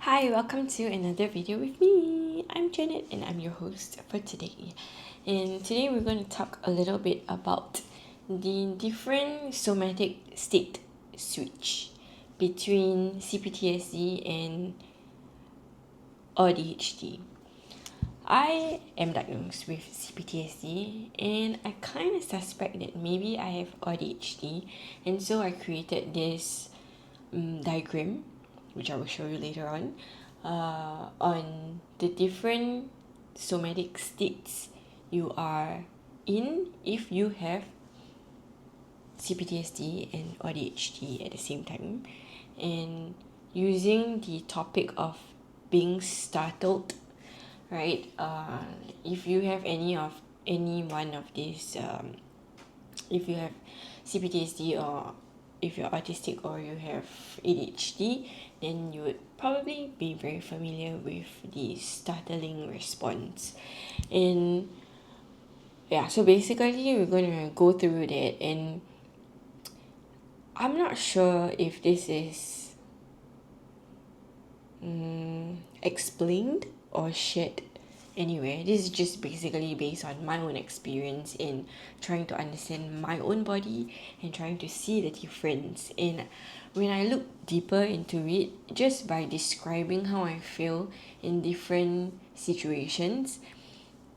Hi, welcome to another video with me. I'm Janet and I'm your host for today. And today we're going to talk a little bit about the different somatic state switch between cptsd and audhd. I am diagnosed with cptsd and I kind of suspect that maybe I have audhd, and so I created this diagram, which I will show you later on the different somatic states you are in if you have cptsd and audhd at the same time, and using the topic of being startled, right? If you have any one of these, if you have cptsd, or if you're autistic or you have ADHD, then you would probably be very familiar with the startling response. And yeah, so basically we're going to go through that, and I'm not sure if this is explained or shared anywhere. This is just basically based on my own experience in trying to understand my own body and trying to see the difference. And when I look deeper into it, just by describing how I feel in different situations,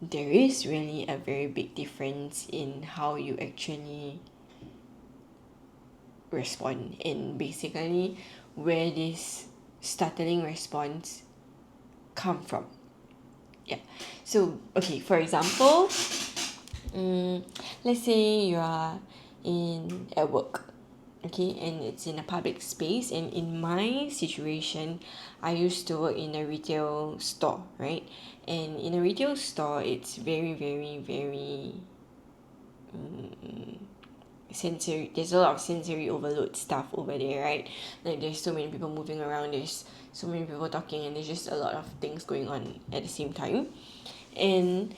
there is really a very big difference in how you actually respond, and basically where this startling response come from. Yeah. So okay, for example, let's say you are at work, okay, and it's in a public space. And in my situation, I used to work in a retail store, right? And in a retail store, it's very, very, very sensory. There's a lot of sensory overload stuff over there, right? Like there's so many people moving around, there's so many people talking, and there's just a lot of things going on at the same time. And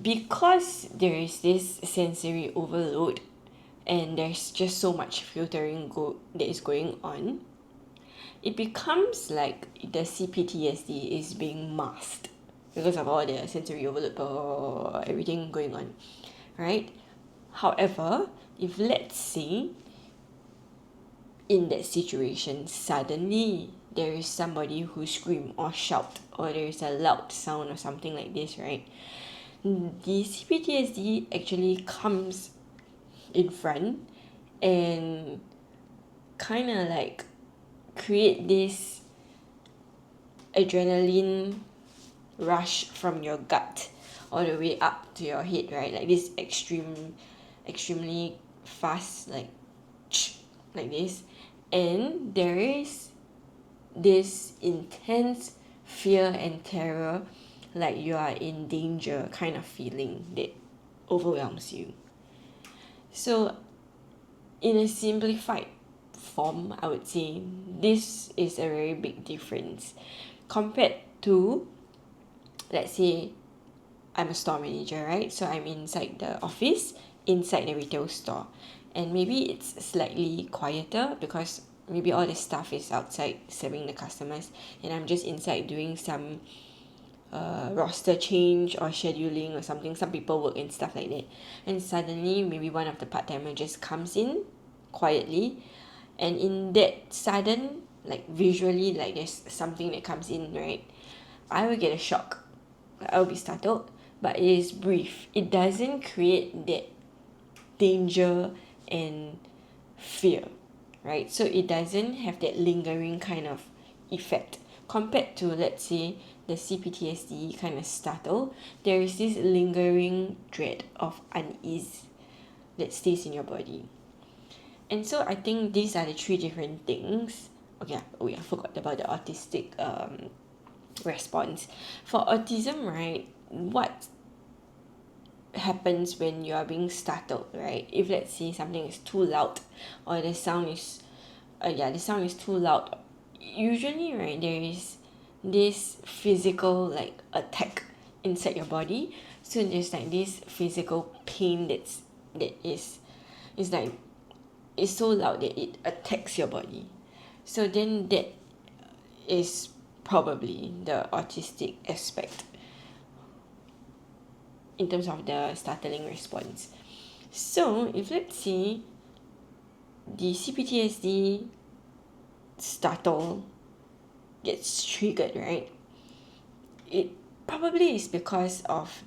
because there is this sensory overload and there's just so much filtering that is going on, it becomes like the cptsd is being masked because of all the sensory overload, everything going on, right? However, if let's say in that situation suddenly there is somebody who scream or shout, or there is a loud sound or something like this, right, the cptsd actually comes in front and kind of like create this adrenaline rush from your gut all the way up to your head, right? Like this extremely fast, like this. And there is this intense fear and terror, like you are in danger kind of feeling that overwhelms you. So in a simplified form, I would say this is a very big difference compared to, let's say, I'm a store manager, right? So I'm inside the office, inside the retail store. And maybe it's slightly quieter because maybe all the staff is outside serving the customers, and I'm just inside doing some roster change or scheduling or something. Some people work and stuff like that. And suddenly maybe one of the part-timer just comes in quietly, and in that sudden, like visually, like there's something that comes in, right, I will get a shock. I will be startled, but it is brief. It doesn't create that danger and fear, right? So it doesn't have that lingering kind of effect compared to, let's say, the cptsd kind of startle. There is this lingering dread of unease that stays in your body. And so I think these are the three different things. Okay, I forgot about the autistic response. For autism, right, what happens when you are being startled, right? If let's say something is too loud, or the sound is too loud, usually, right, there is this physical like attack inside your body. So there's like this physical pain that is like, it's so loud that it attacks your body. So then that is probably the autistic aspect in terms of the startling response. So if let's say the cptsd startle gets triggered, right, it probably is because of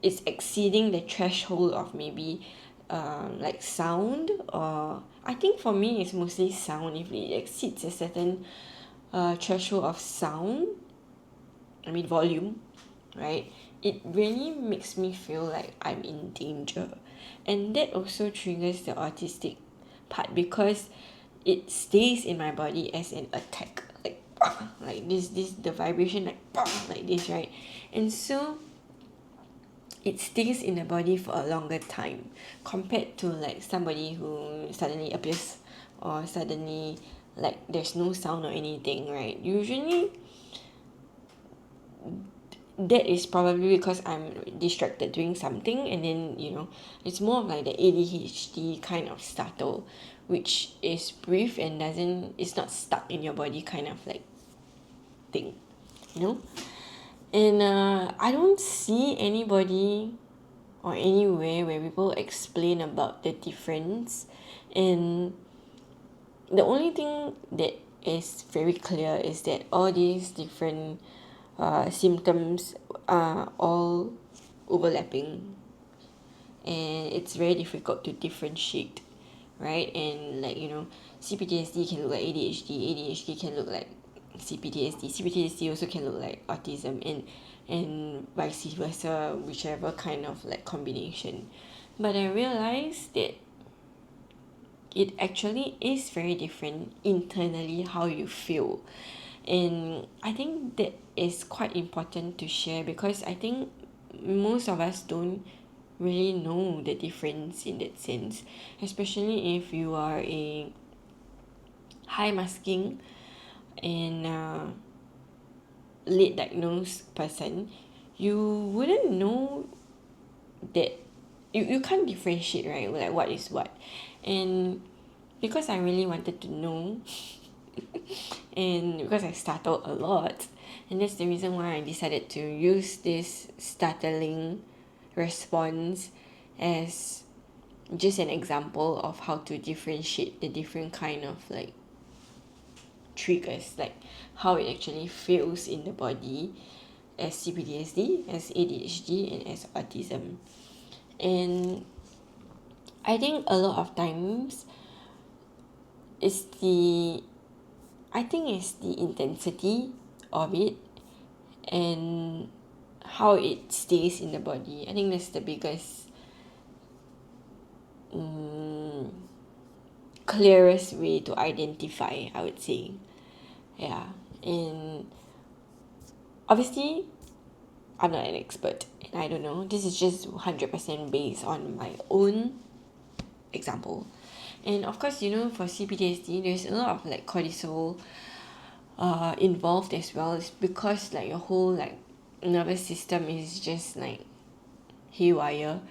it's exceeding the threshold of maybe like sound, or I think for me it's mostly sound. If it exceeds a certain threshold of sound, I mean volume, right, it really makes me feel like I'm in danger. And that also triggers the autistic part, because it stays in my body as an attack, like like this the vibration, like this, right? And so it stays in the body for a longer time compared to like somebody who suddenly appears, or suddenly like there's no sound or anything, right? Usually that is probably because I'm distracted doing something, and then it's more of like the ADHD kind of startle, which is brief and it's not stuck in your body kind of like thing, you know. And I don't see anybody or anywhere where people explain about the difference. And the only thing that is very clear is that all these different symptoms are all overlapping, and it's very difficult to differentiate, right? And like cptsd can look like adhd can look like cptsd also can look like autism, and vice versa, whichever kind of like combination. But I realized that it actually is very different internally how you feel. And I think that is quite important to share, because I think most of us don't really know the difference in that sense, especially if you are a high masking and late diagnosed person. You wouldn't know that you can't differentiate, right, like what is what. And because I really wanted to know and because I startled a lot, and that's the reason why I decided to use this startling response as just an example of how to differentiate the different kind of like triggers, like how it actually feels in the body as cptsd, as adhd, and as autism. And I think a lot of times it's the I think it's the intensity of it and how it stays in the body. I think that's the biggest, clearest way to identify, I would say. Yeah. And obviously, I'm not an expert and I don't know. This is just 100% based on my own example. And of course, for cptsd, there's a lot of like cortisol involved as well. It's because like your whole like nervous system is just like haywire,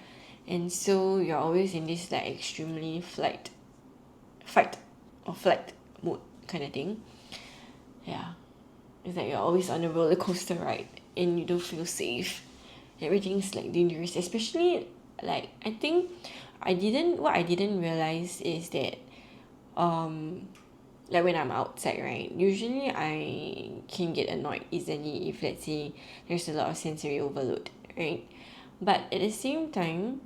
and so you're always in this like extremely fight or flight mode kind of thing. Yeah, it's like you're always on a roller coaster ride and you don't feel safe. Everything's like dangerous, especially like I think I didn't realize is that like when I'm outside, right, usually I can get annoyed easily if let's say there's a lot of sensory overload, right? But at the same time,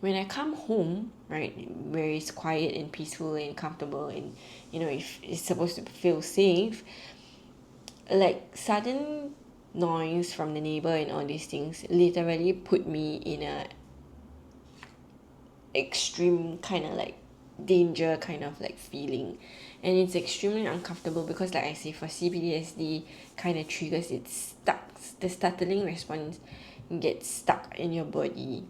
when I come home, right, where it's quiet and peaceful and comfortable, and if it's supposed to feel safe, like sudden noise from the neighbor and all these things literally put me in a extreme kind of like danger kind of like feeling. And it's extremely uncomfortable because like I say, for cptsd kind of triggers, it stuck, the startling response gets stuck in your body.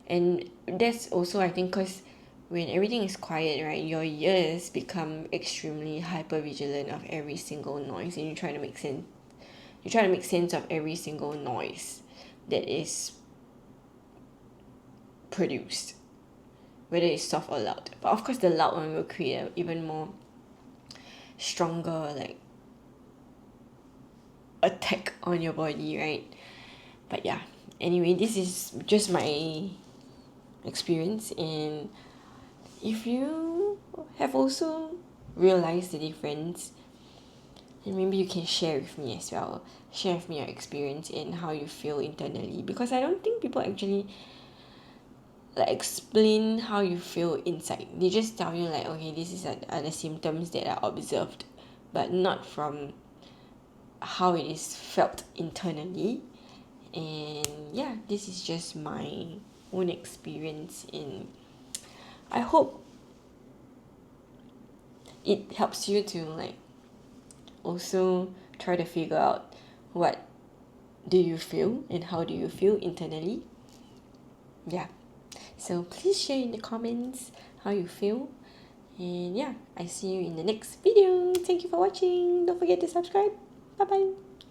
And that's also I think because when everything is quiet, right, your ears become extremely hyper vigilant of every single noise, and you try to make sense of every single noise that is produced, whether it's soft or loud. But of course the loud one will create a even more stronger like on your body, right? But yeah, anyway, this is just my experience, and if you have also realized the difference, and maybe you can share with me as well. Share with me your experience and how you feel internally, because I don't think people actually like explain how you feel inside. They just tell you like, okay, this is are the symptoms that are observed, but not from how it is felt internally. And yeah, this is just my own experience, and I hope it helps you to like also try to figure out what do you feel and how do you feel internally. Yeah, so please share in the comments how you feel, and yeah, I see you in the next video. Thank you for watching. Don't forget to subscribe. Bye bye.